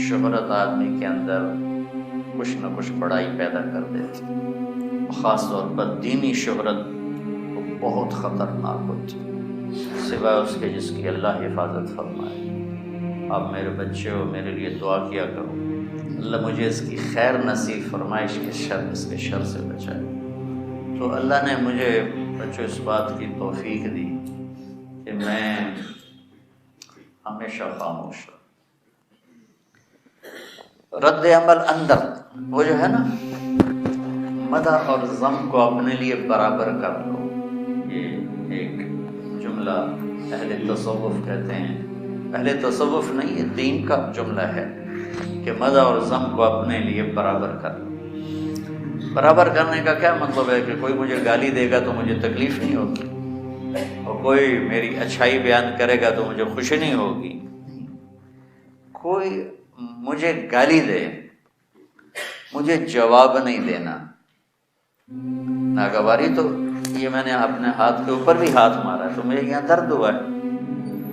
شہرت آدمی کے اندر کچھ نہ کچھ بڑائی پیدا کر دیتی، خاص طور پر دینی شہرت وہ بہت خطرناک ہوتی، سوائے اس کے جس کی اللہ حفاظت فرمائے۔ آپ میرے بچے ہو، میرے لیے دعا کیا کرو، اللہ مجھے اس کی خیر نصیب فرمائے، اس کے شر سے بچائے۔ تو اللہ نے مجھے بچوں اس بات کی توفیق دی کہ میں ہمیشہ خاموش رہوں۔ رد عمل اندر وہ جو ہے نا، مدح اور ذم کو اپنے لیے برابر کر لو، یہ ایک جملہ اہل تصوف کہتے ہیں، اہل تصوف نہیں، یہ دین کا جملہ ہے کہ مدح اور ذم کو اپنے لیے برابر کر لو۔ برابر کرنے کا کیا مطلب ہے کہ کوئی مجھے گالی دے گا تو مجھے تکلیف نہیں ہوگی، اور کوئی میری اچھائی بیان کرے گا تو مجھے خوشی نہیں ہوگی۔ کوئی مجھے گالی دے، مجھے جواب نہیں دینا۔ ناگواری تو یہ میں نے اپنے ہاتھ کے اوپر بھی ہاتھ مارا ہے تو مجھے یہاں درد ہوا ہے،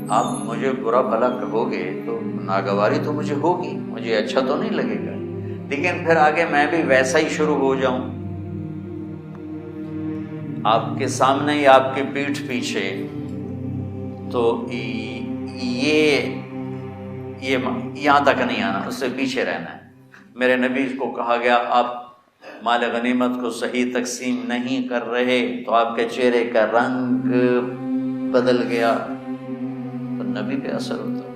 آپ مجھے برا بھلا کہو گے تو ناگواری تو مجھے ہوگی، مجھے اچھا تو نہیں لگے گا، لیکن پھر آگے میں بھی ویسا ہی شروع ہو جاؤں، آپ کے سامنے یا آپ کے پیٹھ پیچھے، تو یہ یہاں تک نہیں آنا، اس سے پیچھے رہنا ہے۔ میرے نبی کو کہا گیا آپ مال غنیمت کو صحیح تقسیم نہیں کر رہے تو آپ کے چہرے کا رنگ بدل گیا، تو نبی پہ اثر ہوتا ہے۔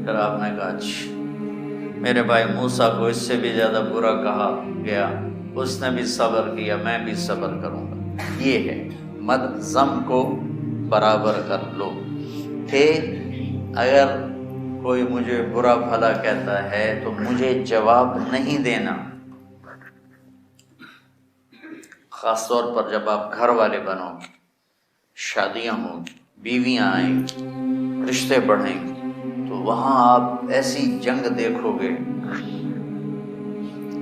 پھر آپ نے کہا اچھا، میرے بھائی موسیٰ کو اس سے بھی زیادہ برا کہا گیا، اس نے بھی صبر کیا، میں بھی صبر کروں گا۔ یہ ہے مد ذم کو برابر کر لو کہ اگر کوئی مجھے برا بھلا کہتا ہے تو مجھے جواب نہیں دینا، خاص طور پر جب آپ گھر والے بنو گے، شادیاں ہوں گی، بیویاں آئیں گی، رشتے بڑھیں گے، تو وہاں آپ ایسی جنگ دیکھو گے،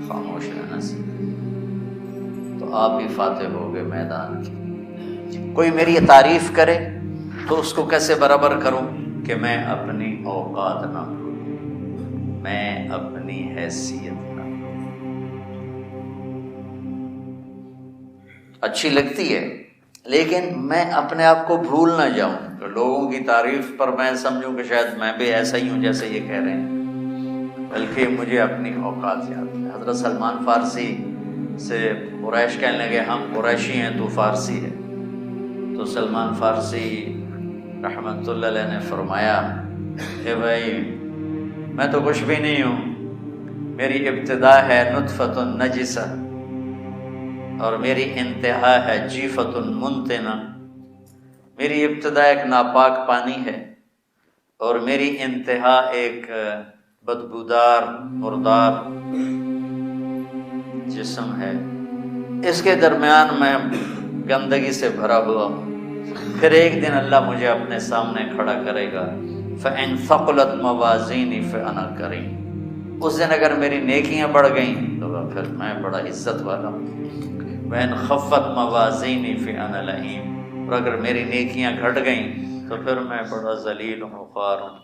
خاموش رہنا سیکھیں تو آپ ہی فاتح ہوگے میدان کی۔ کوئی میری تعریف کرے تو اس کو کیسے برابر کروں کہ میں اپنی اوقات نہ بھولوں، میں اپنی حیثیت نہ بھولوں۔ اچھی لگتی ہے لیکن میں اپنے آپ کو بھول نہ جاؤں کہ لوگوں کی تعریف پر میں سمجھوں کہ شاید میں بھی ایسا ہی ہوں جیسے یہ کہہ رہے ہیں، بلکہ مجھے اپنی اوقات یاد ہے۔ حضرت سلمان فارسی سے قریش کہنے لگے ہم قریشی ہیں تو فارسی ہے، تو سلمان فارسی رحمت اللہ علیہ نے فرمایا کہ بھائی میں تو کچھ بھی نہیں ہوں، میری ابتدا ہے نطفۃ نجسہ اور میری انتہا ہے جیفۃ منتنہ۔ میری ابتدا ایک ناپاک پانی ہے اور میری انتہا ایک بدبودار مردار جسم ہے، اس کے درمیان میں گندگی سے بھرا ہوا ہوں۔ پھر ایک دن اللہ مجھے اپنے سامنے کھڑا کرے گا، فَإِن ثَقُلَتْ مَوَازِينِي فَأَنَا كَرِيمٌ۔ اس دن اگر میری نیکیاں بڑھ گئیں تو پھر میں بڑا عزت والا ہوں، وَإِن خَفَّتْ مَوَازِينِي فَأَنَا لَئِيمٌ۔ اور اگر میری نیکیاں گھٹ گئیں تو پھر میں بڑا ذلیل ہوں، خوار ہوں۔